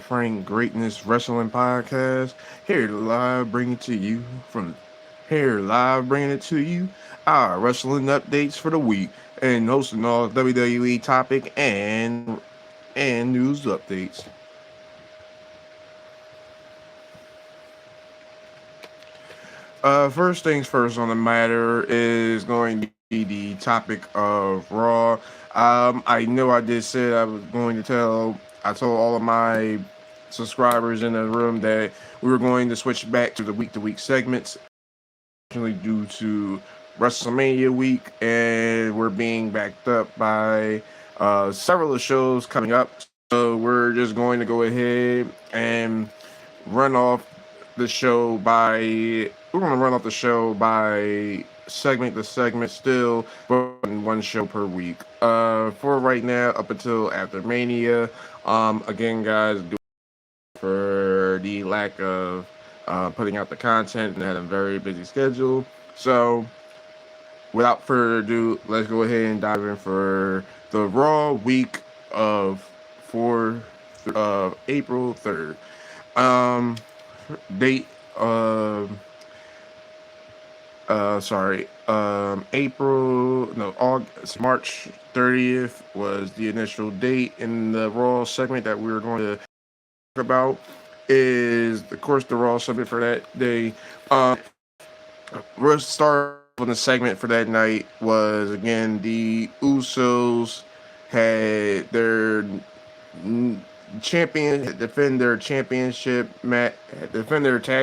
Frank Greatness Wrestling Podcast. Here live bringing it to you from here live bringing it to you our wrestling updates for the week and hosting all WWE topic and news updates. First things first on the matter is going to be the topic of Raw. I know I did say I was going to I told all of my subscribers in the room that we were going to switch back to week segments, due to WrestleMania week, and we're being backed up by several of the shows coming up. So we're just going to go ahead and run off the show by we're going to run off the show by segment to segment, still one show per week. For right now, up until after Mania. Again, guys, for the lack of putting out the content and had a very busy schedule. So, without further ado, let's go ahead and dive in for the Raw week of April 3rd. Um, date sorry, April, no, August, March 30th was the initial date in the Raw segment that we were going to talk about. Is, of course, the Raw segment for that day. We'll start on the segment for that night was, again, the Usos had their defend their tag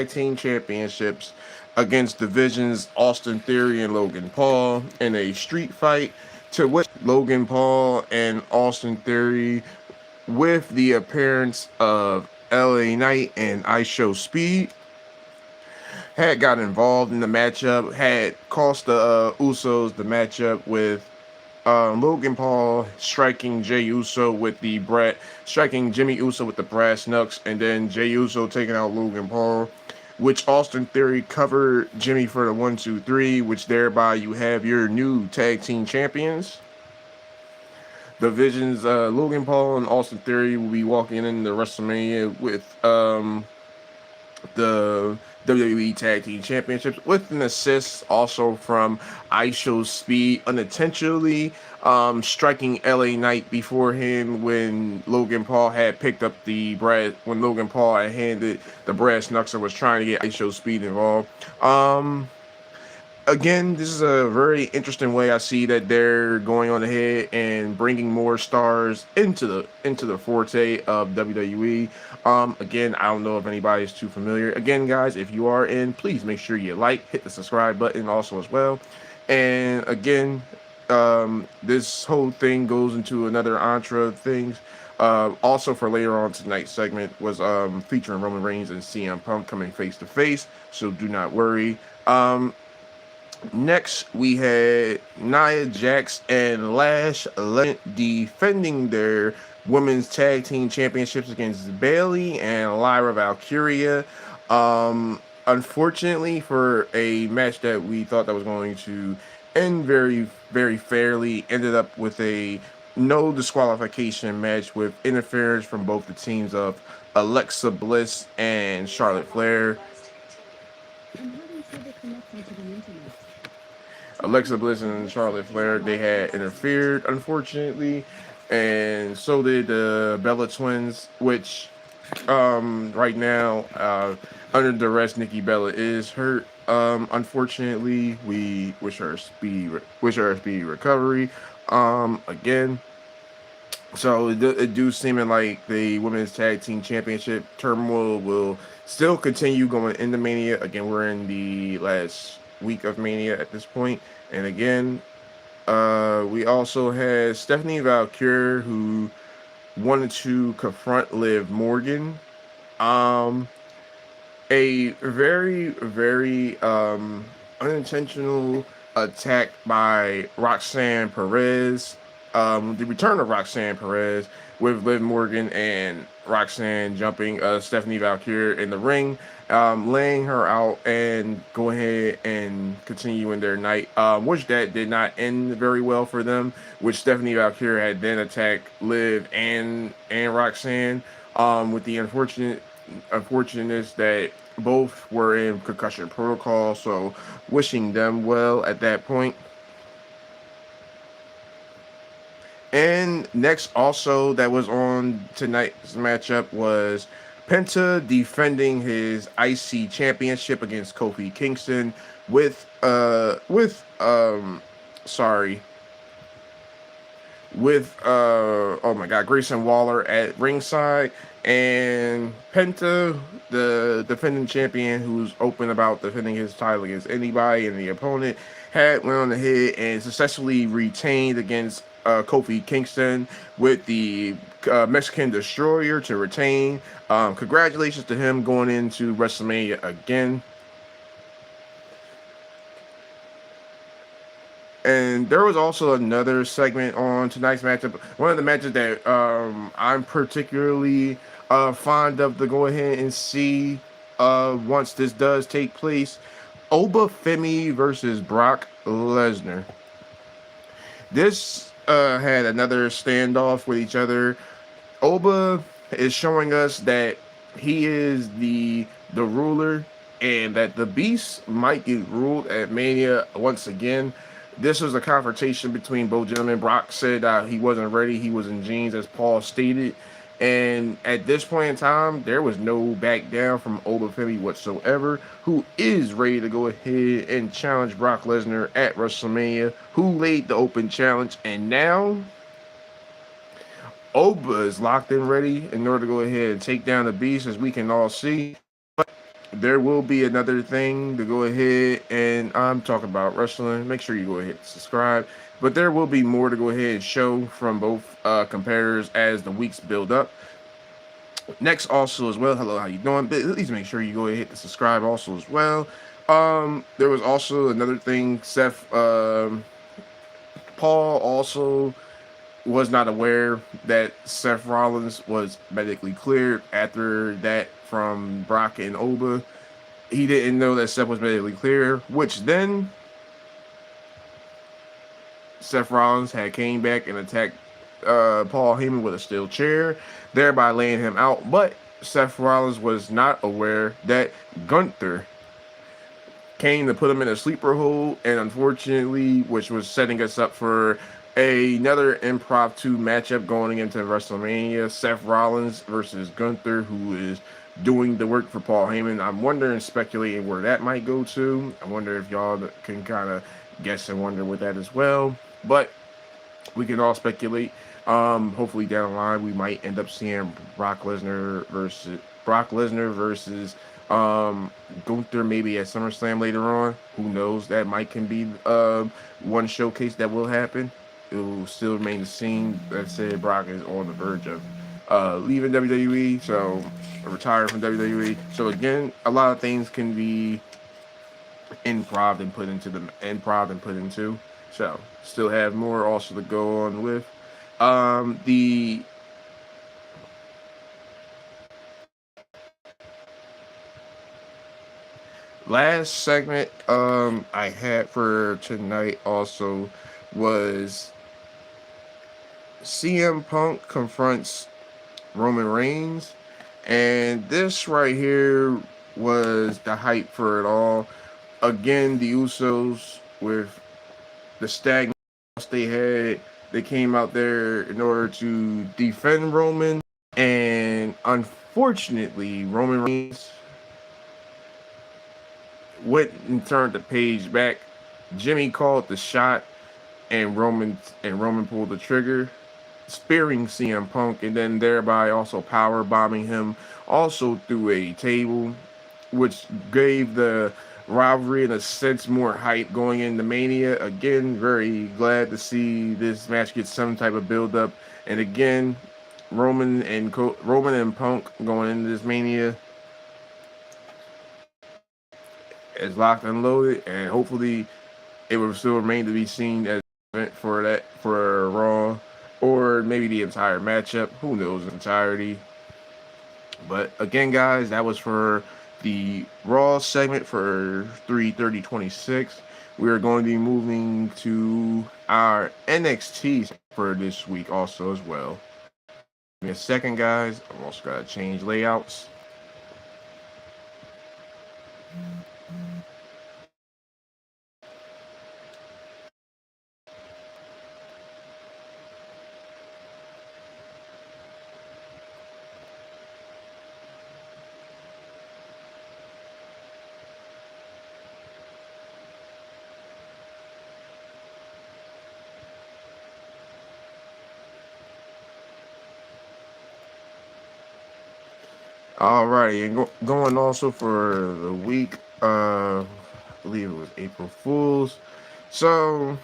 team championships against divisions Austin Theory and Logan Paul in a street fight, to which Logan Paul and Austin Theory, with the appearance of LA Knight and ISO Speed, had got involved in the matchup, had cost the Usos the matchup, with Logan Paul striking striking Jimmy Uso with the brass knucks, and then Jey Uso taking out Logan Paul, which Austin Theory covered Jimmy for the 1-2-3, which thereby you have your new tag team champions. Divisions Logan Paul and Austin Theory will be walking into WrestleMania with the WWE Tag Team Championships, with an assist also from ISO Speed unintentionally striking LA Knight beforehand when Logan Paul had handed the brass knucks and was trying to get ISO Speed involved. Again, this is a very interesting way I see that they're going on ahead and bringing more stars into the forte of WWE. Again, I don't know if anybody's too familiar. Again, guys, if you are in, please make sure you hit the subscribe button also as well. And again, this whole thing goes into another entre of things. Also, for later on tonight's segment was featuring Roman Reigns and CM Punk coming face to face. So do not worry. Next, we had Nia Jax and Lash Legend defending their women's tag team championships against Bayley and Lyra Valkyria. Unfortunately, for a match that we thought that was going to end very, very fairly, ended up with a no disqualification match with interference from both the teams of Alexa Bliss and Charlotte Flair. Alexa Bliss and Charlotte Flair, they had interfered, unfortunately, and so did the Bella Twins, which right now, under duress, Nikki Bella is hurt. Unfortunately, we wish her a speedy recovery. Again, so it do seeming like the women's tag team championship turmoil will still continue going into Mania. Again, we're in the last week of Mania at this point, and again, we also had Stephanie Valkyrie, who wanted to confront Liv Morgan. A very, very unintentional attack by Roxanne Perez. The return of Roxanne Perez, with Liv Morgan and Roxanne jumping Stephanie Valkyrie in the ring, laying her out and go ahead and continuing their night, which that did not end very well for them, which Stephanie Valkyrie had then attacked Liv and Roxanne. With the unfortunateness that both were in concussion protocol, so wishing them well at that point. And next, also that was on tonight's matchup was Penta defending his IC championship against Kofi Kingston sorry with oh my god, Grayson Waller at ringside, and Penta, the defending champion who's open about defending his title against anybody and the opponent, had went on ahead and successfully retained against Kofi Kingston with the Mexican Destroyer to retain. Congratulations to him going into WrestleMania again. And there was also another segment on tonight's matchup. One of the matches that I'm particularly fond of to go ahead and see once this does take place. Oba Femi versus Brock Lesnar. This had another standoff with each other. Oba is showing us that he is the ruler and that the Beast might get ruled at Mania once again. This was a confrontation between both gentlemen. Brock said he wasn't ready. He was in jeans, as Paul stated. And at this point in time, there was no back down from Oba Femi whatsoever, who is ready to go ahead and challenge Brock Lesnar at WrestleMania, who laid the open challenge. And now Oba is locked and ready in order to go ahead and take down the Beast, as we can all see. But there will be another thing to go ahead, and I'm talking about wrestling. Make sure you go ahead and subscribe. But there will be more to go ahead and show from both competitors as the weeks build up. Next, also as well, hello, how you doing? Please make sure you go ahead and hit the subscribe also as well. There was also another thing. Paul also was not aware that Seth Rollins was medically cleared after that from Brock and Oba. He didn't know that Seth was medically cleared, which then Seth Rollins had came back and attacked Paul Heyman with a steel chair, thereby laying him out. But Seth Rollins was not aware that Gunther came to put him in a sleeper hold, and unfortunately, which was setting us up for another impromptu matchup going into WrestleMania. Seth Rollins versus Gunther, who is doing the work for Paul Heyman. I'm wondering, speculating where that might go to. I wonder if y'all can kind of guess and wonder with that as well. But we can all speculate. Hopefully down the line we might end up seeing Brock Lesnar versus Gunther maybe at SummerSlam later on. Who knows? That might can be one showcase that will happen. It will still remain the same. That said, Brock is on the verge of leaving WWE, so retiring from WWE. So again, a lot of things can be improv and put into. So still have more also to go on with. The last segment I had for tonight also was CM Punk confronts Roman Reigns, and this right here was the hype for it all. Again, the Usos with the stagnant they had, they came out there in order to defend Roman, and unfortunately, Roman Reigns went and turned the page back. Jimmy called the shot, and Roman pulled the trigger, spearing CM Punk, and then thereby also power bombing him also through a table, which gave the rivalry in a sense more hype going into Mania. Again, very glad to see this match get some type of build up, and again, Roman and Punk going into this Mania is locked and loaded, and hopefully it will still remain to be seen as for Raw, or maybe the entire matchup. Who knows the entirety? But again, guys, that was for the Raw segment for 3/30/26. We are going to be moving to our NXT for this week also as well. me a second, guys. I'm also gotta change layouts. Alrighty, and going also for the week, I believe it was April Fools. So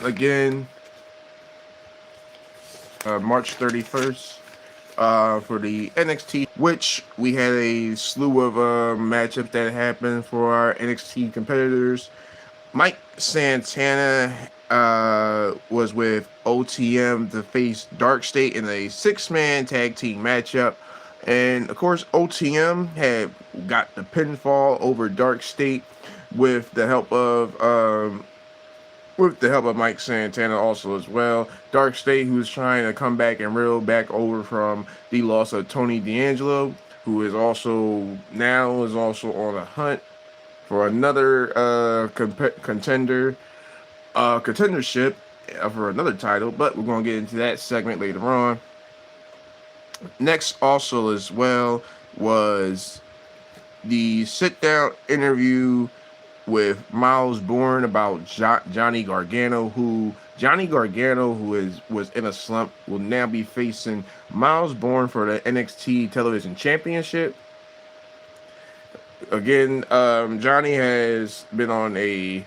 again, March 31st, for the NXT, which we had a slew of matchups that happened for our NXT competitors. Mike Santana was with OTM to face Dark State in a 6-man tag team matchup. And of course, OTM had got the pinfall over Dark State with the help of Mike Santana also as well. Dark State, who's trying to come back and reel back over from the loss of Tony D'Angelo, who is also on a hunt for another contendership for another title, but we're going to get into that segment later on. Next, also as well, was the sit-down interview with Miles Bourne about Johnny Gargano, who was in a slump, will now be facing Miles Bourne for the NXT Television Championship. Again, Johnny has been on they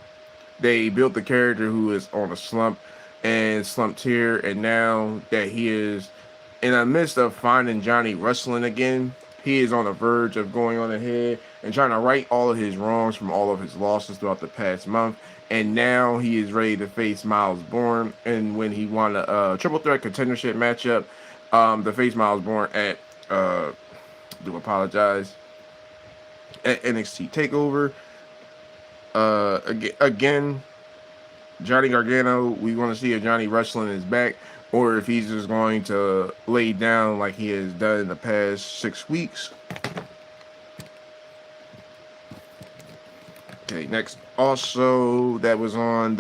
built the character who is on a slump and slumped here, and now that he is in the midst of finding Johnny wrestling again, he is on the verge of going on ahead and trying to right all of his wrongs from all of his losses throughout the past month. And now he is ready to face Miles Bourne. And when he won a triple threat contendership matchup, to face Miles Bourne at do apologize at NXT Takeover. Again, Johnny Gargano, we want to see if Johnny wrestling is back or if he's just going to lay down like he has done in the past 6 weeks. Okay, next, also that was on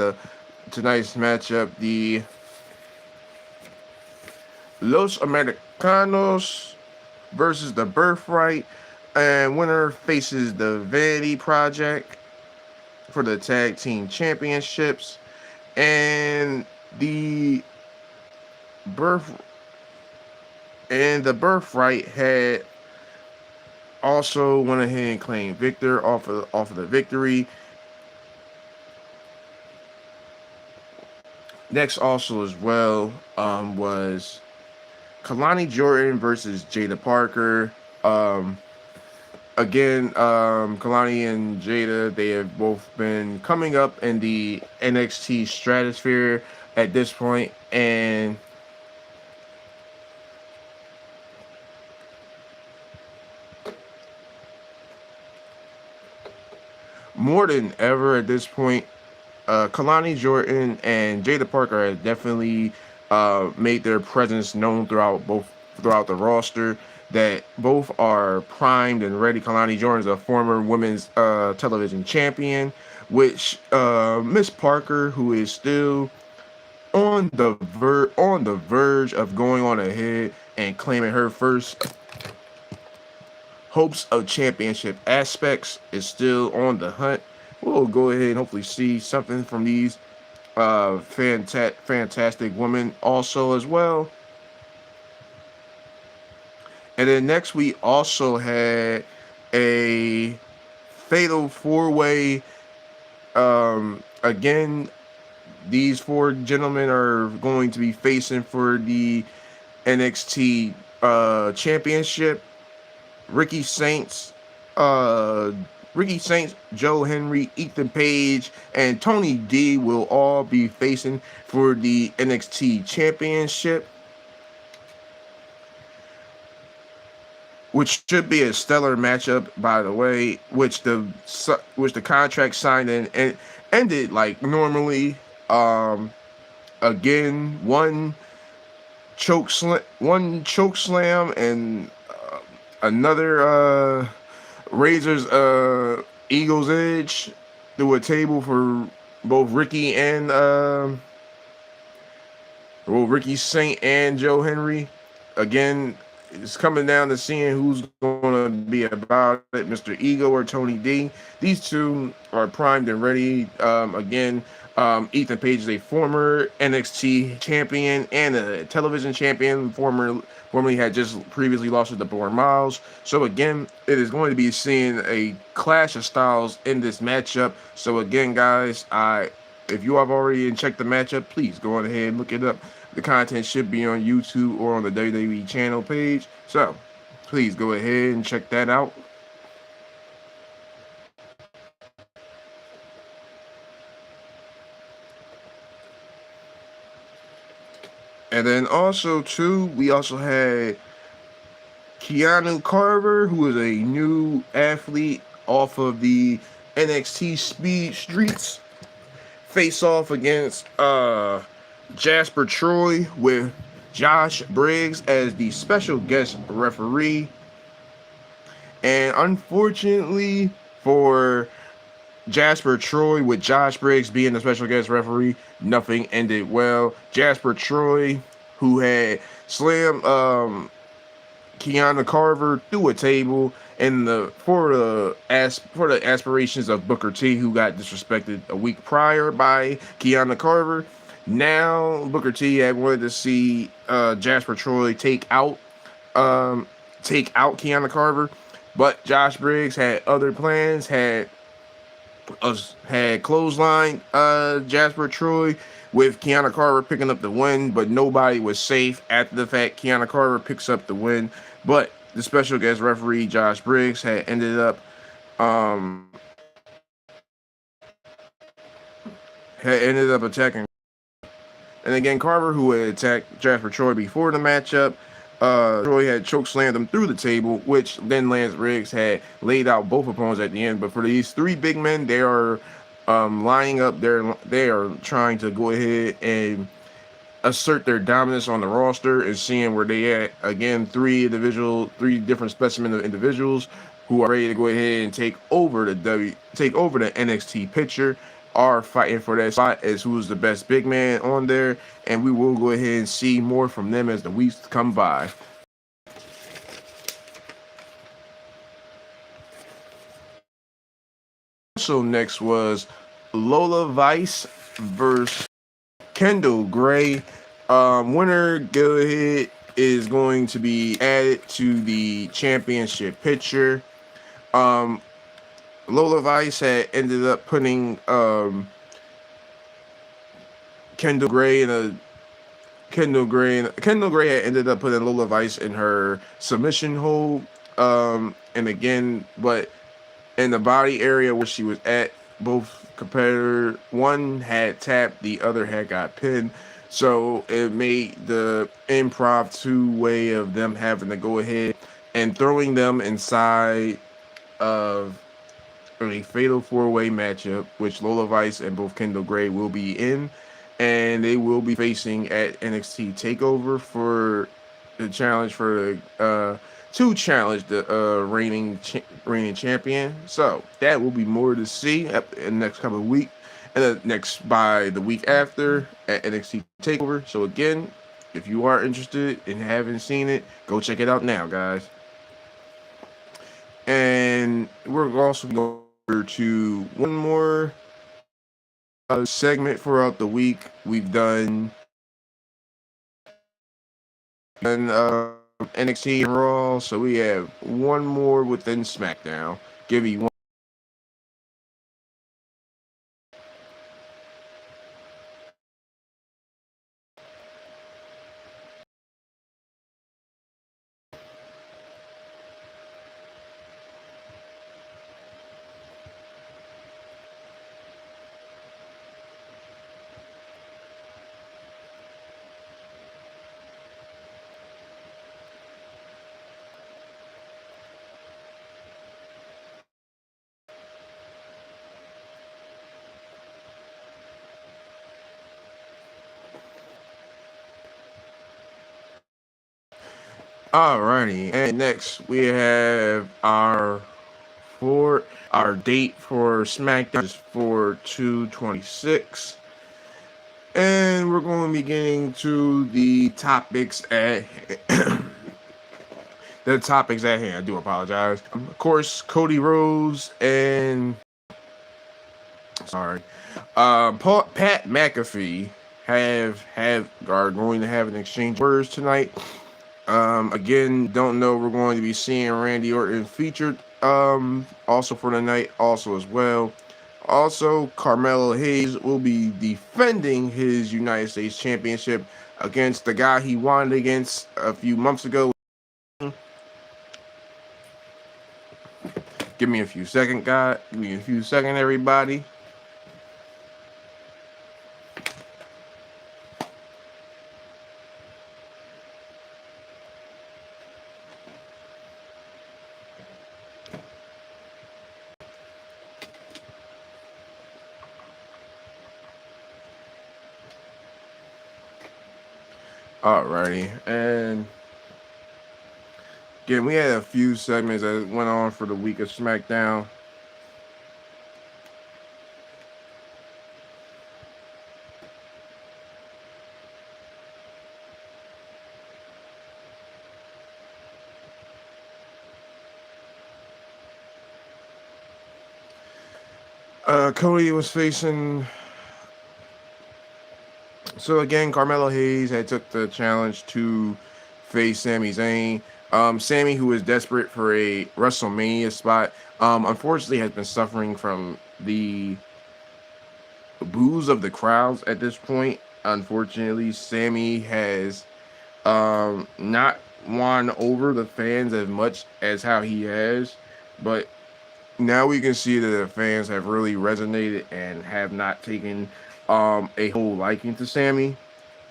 tonight's matchup, the Los Americanos versus the Birthright, and winner faces the Vanity Project for the tag team championships. And the Birthright had also went ahead and claimed victor off of the victory. Next, also as well, was Kalani Jordan versus Jada Parker. Again, Kalani and Jada, they have both been coming up in the NXT stratosphere at this point, and more than ever at this point, Kalani Jordan and Jada Parker have definitely made their presence known throughout the roster. That both are primed and ready. Kalani Jordan is a former women's television champion, which Miss Parker, who is still on the verge of going on ahead and claiming her first hopes of championship aspects, is still on the hunt. We'll go ahead and hopefully see something from these fantastic women also as well. And then next, we also had a fatal 4-way. Again, these 4 gentlemen are going to be facing for the NXT championship. Ricky Saints, Joe Henry, Ethan Page, and Tony D will all be facing for the NXT championship, which should be a stellar matchup, by the way, which the contract signed and ended like normally. Again, one one choke slam, and another Razor's Eagle's Edge through a table for both Ricky and Ricky Saint and Joe Henry. Again, it's coming down to seeing who's going to be about it, Mr. Ego or Tony D. These two are primed and ready. Ethan Page is a former NXT champion and a television champion. Formerly had just previously lost to the Born Miles. So again, it is going to be seeing a clash of styles in this matchup. So again, guys, if you have already checked the matchup, please go on ahead and look it up. The content should be on YouTube or on the WWE channel page. So please go ahead and check that out. And then also too, we also had Keanu Carver, who is a new athlete off of the NXT Speed Streets, face off against Jasper Troy with Josh Briggs as the special guest referee. And unfortunately for Jasper Troy, with Josh Briggs being the special guest referee, nothing ended well. Jasper Troy, who had slammed Keanu Carver through a table for the aspirations of Booker T, who got disrespected a week prior by Keanu Carver. Now Booker T had wanted to see Jasper Troy take out Keanu Carver, but Josh Briggs had other plans. Had clothesline Jasper Troy, with Keanu Carver picking up the win, but nobody was safe after the fact. Keanu Carver picks up the win, but the special guest referee Josh Briggs had ended up attacking. And again, Carver, who had attacked Jasper Troy before the matchup, Troy had chokeslammed him through the table, which then Lance Briggs had laid out both opponents at the end. But for these three big men, they are lining up. They are trying to go ahead and assert their dominance on the roster and seeing where they at. Again, three different specimens of individuals who are ready to go ahead and take over the NXT picture, are fighting for that spot as who's the best big man on there, and we will go ahead and see more from them as the weeks come by. Also next was Lola Vice versus Kendall Gray. Winner go ahead is going to be added to the championship picture. Lola Vice had ended up putting Kendall Gray had ended up putting Lola Vice in her submission hold. And again, but in the body area where she was at, both competitor, one had tapped, the other had got pinned. So it made the improv two-way of them having to go ahead and throwing them inside of a fatal four-way matchup, which Lola Vice and both Kendall Gray will be in, and they will be facing at NXT Takeover for the challenge for to challenge the reigning champion. So that will be more to see in the next couple of weeks, and by the week after at NXT Takeover. So again, if you are interested and haven't seen it, go check it out now, guys. And we're also going to one more segment throughout the week. We've done NXT and Raw, so we have one more within SmackDown. Give you one. Alrighty, and next we have our date for SmackDown is for 2/26, and we're going to be getting to the topics at the topics at hand. I do apologize. Of course, Cody Rhodes and sorry, Pat McAfee are going to have an exchange of words tonight. Again, don't know we're going to be seeing Randy Orton featured also for the night, also as well. Also, Carmelo Hayes will be defending his United States Championship against the guy he won against a few months ago. Give me a few seconds, guys. Give me a few seconds, everybody. Alrighty, and again, we had a few segments that went on for the week of SmackDown. Cody was facing. So again, Carmelo Hayes had took the challenge to face Sami Zayn. Sami, who is desperate for a WrestleMania spot, unfortunately has been suffering from the boos of the crowds at this point. Unfortunately, Sami has not won over the fans as much as how he has, but now we can see that the fans have really resonated and have not taken a whole liking to Sami.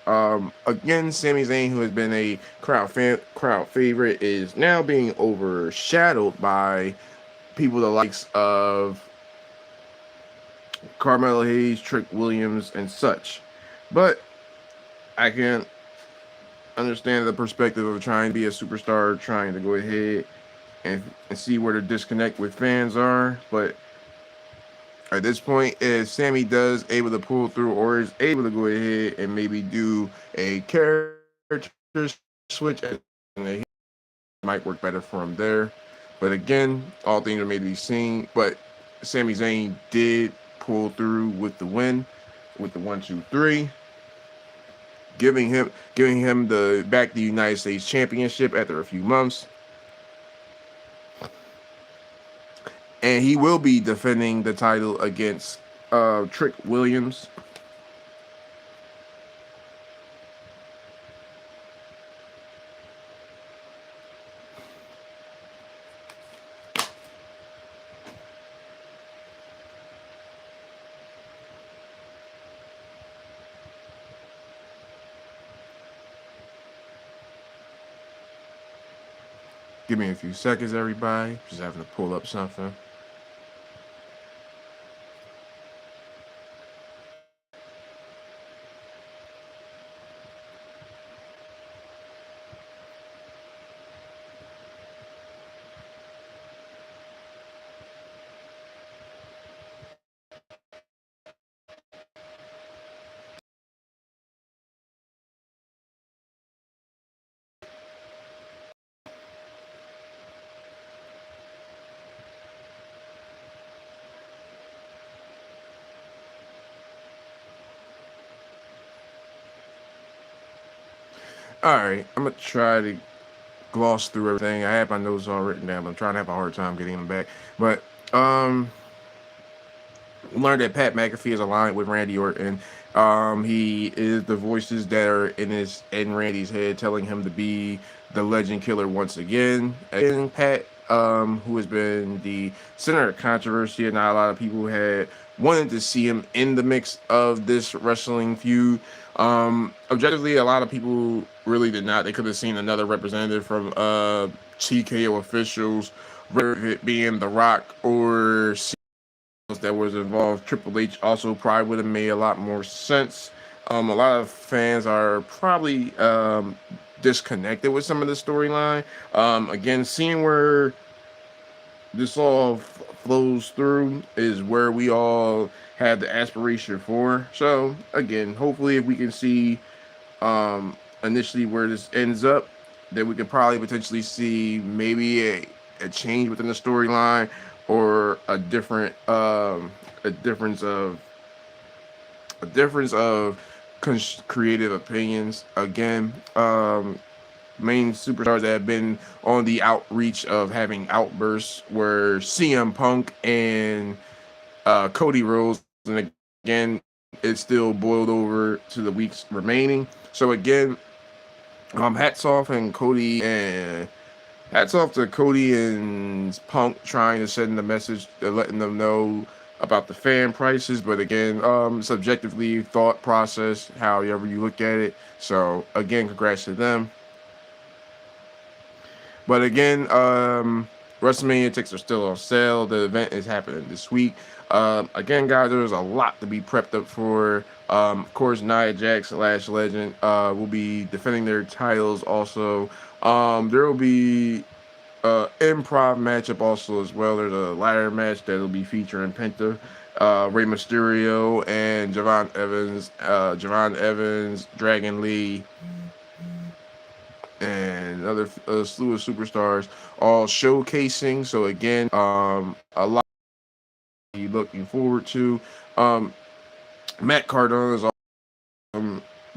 Again, Sami Zayn, who has been a crowd favorite, is now being overshadowed by people the likes of Carmelo Hayes, Trick Williams, and such. But I can understand the perspective of trying to be a superstar, trying to go ahead and see where the disconnect with fans are. But at this point, if Sami does able to pull through or is able to go ahead and maybe do a character switch, it might work better for him there. But again, all things are made to be seen. But Sami Zayn did pull through with the win, with the 1-2-3, giving him the United States Championship after a few months. And he will be defending the title against Trick Williams. Give me a few seconds, everybody. Just having to pull up something. All right, I'm gonna try to gloss through everything. I have my notes all written down, but I'm trying to have a hard time getting them back. But learned that Pat McAfee is aligned with Randy Orton. He is the voices that are in Randy's head, telling him to be the legend killer once again. And Pat, who has been the center of controversy, and not a lot of people had wanted to see him in the mix of this wrestling feud. Objectively, a lot of people really did not. They could have seen another representative from TKO officials, whether it being The Rock or that was involved. Triple H also probably would have made a lot more sense. A lot of fans are probably disconnected with some of the storyline. Again, seeing where this all flows through is where we all have the aspiration for. So again, hopefully, if we can see initially where this ends up, then we could probably potentially see maybe a change within the storyline or a difference of a difference of creative opinions. Again, main superstars that have been on the outreach of having outbursts were CM Punk and Cody Rhodes, and again, it's still boiled over to the weeks remaining. So again, hats off to Cody and Punk trying to send the message, letting them know about the fan prices. But again, subjectively, thought process, however you look at it. So again, congrats to them. But again, WrestleMania tickets are still on sale. The event is happening this week. Again, guys, there's a lot to be prepped up for. Of course, Nia Jax, Lash Legend, will be defending their titles also. There will be improv matchup also as well. There's a ladder match that'll be featuring Penta, Rey Mysterio, and Javon Evans, Dragon Lee, and another slew of superstars all showcasing. So again, a lot to be looking forward to. Matt Cardona is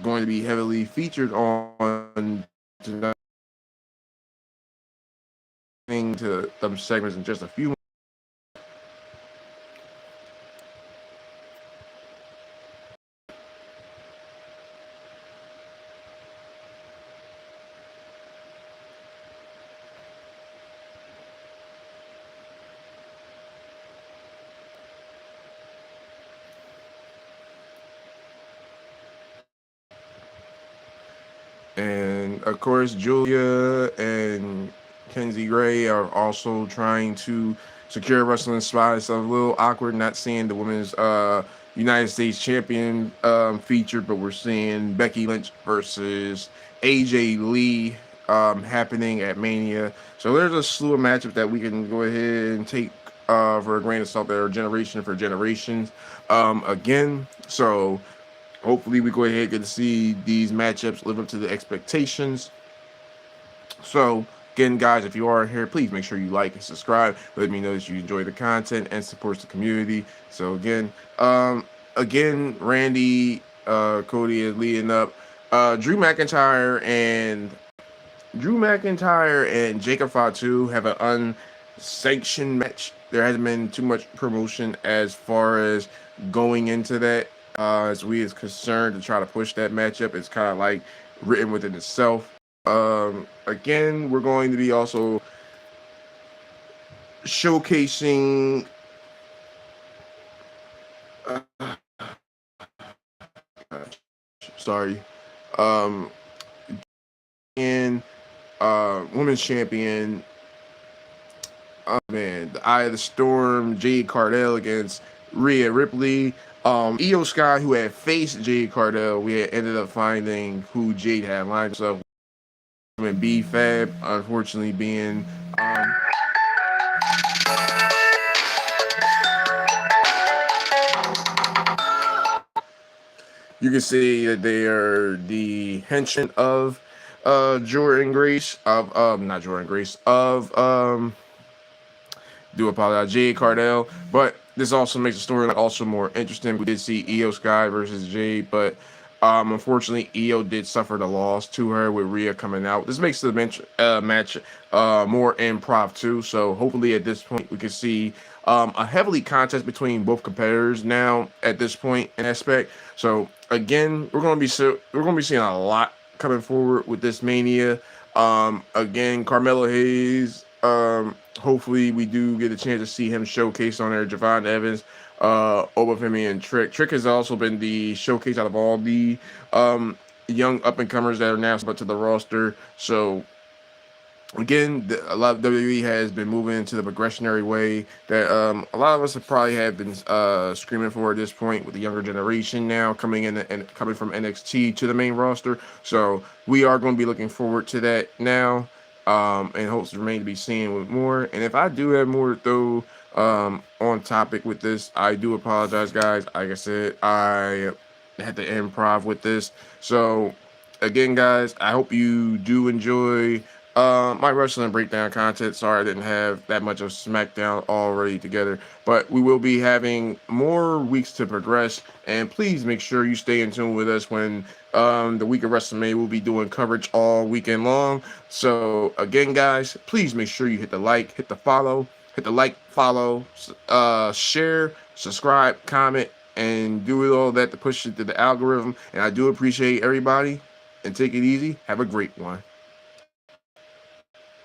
going to be heavily featured on tonight to some segments in just a few. And of course, Julia and Kenzie Gray are also trying to secure a wrestling spot. It's a little awkward not seeing the women's United States champion featured, but we're seeing Becky Lynch versus AJ Lee happening at Mania. So there's a slew of matchups that we can go ahead and take for a grain of salt that are generation for generations. Again, so hopefully we go ahead and get to see these matchups live up to the expectations. So again, guys, if you are here, please make sure you like and subscribe. Let me know that you enjoy the content and supports the community. So again, Randy, Cody is leading up. Drew McIntyre and Jacob Fatu have an unsanctioned match. There hasn't been too much promotion as far as going into that. As we is concerned to try to push that matchup, it's kind of like written within itself. Again, we're going to be also showcasing in women's champion, the Eye of the Storm, Jade Cargill against Rhea Ripley. Io Sky, who had faced Jade Cargill, we had ended up finding who Jade had lined herself with. B-Fab, unfortunately, being you can see that they are the henchmen of Jordynne Grace, of not Jordynne Grace, of do apologize, Jade Cargill. But this also makes the storyline also more interesting. We did see Io Sky versus Jade, but unfortunately, Io did suffer the loss to her with Rhea coming out. This makes the match more improv too. So hopefully, at this point, we can see a heavily contest between both competitors now. At this point in aspect, so again, we're going to be seeing a lot coming forward with this Mania. Again, Carmelo Hayes. Hopefully, we do get a chance to see him showcase on there. Javon Evans, Obafemi, and Trick. Trick has also been the showcase out of all the young up and comers that are now brought to the roster. So again, a lot of WWE has been moving into the progressionary way that a lot of us have probably have been screaming for at this point, with the younger generation now coming in and coming from NXT to the main roster. So we are going to be looking forward to that now, and hopes to remain to be seen with more. And if I do have more to throw on topic with this, I do apologize, guys. Like I said, I had to improv with this. So again, guys, I hope you do enjoy my wrestling breakdown content. Sorry I didn't have that much of SmackDown already together, but we will be having more weeks to progress. And please make sure you stay in tune with us when the week of WrestleMania will be doing coverage all weekend long. So again, guys, please make sure you hit the like, hit the like, follow, share, subscribe, comment, and do all that to push it to the algorithm. And I do appreciate everybody. And take it easy. Have a great one.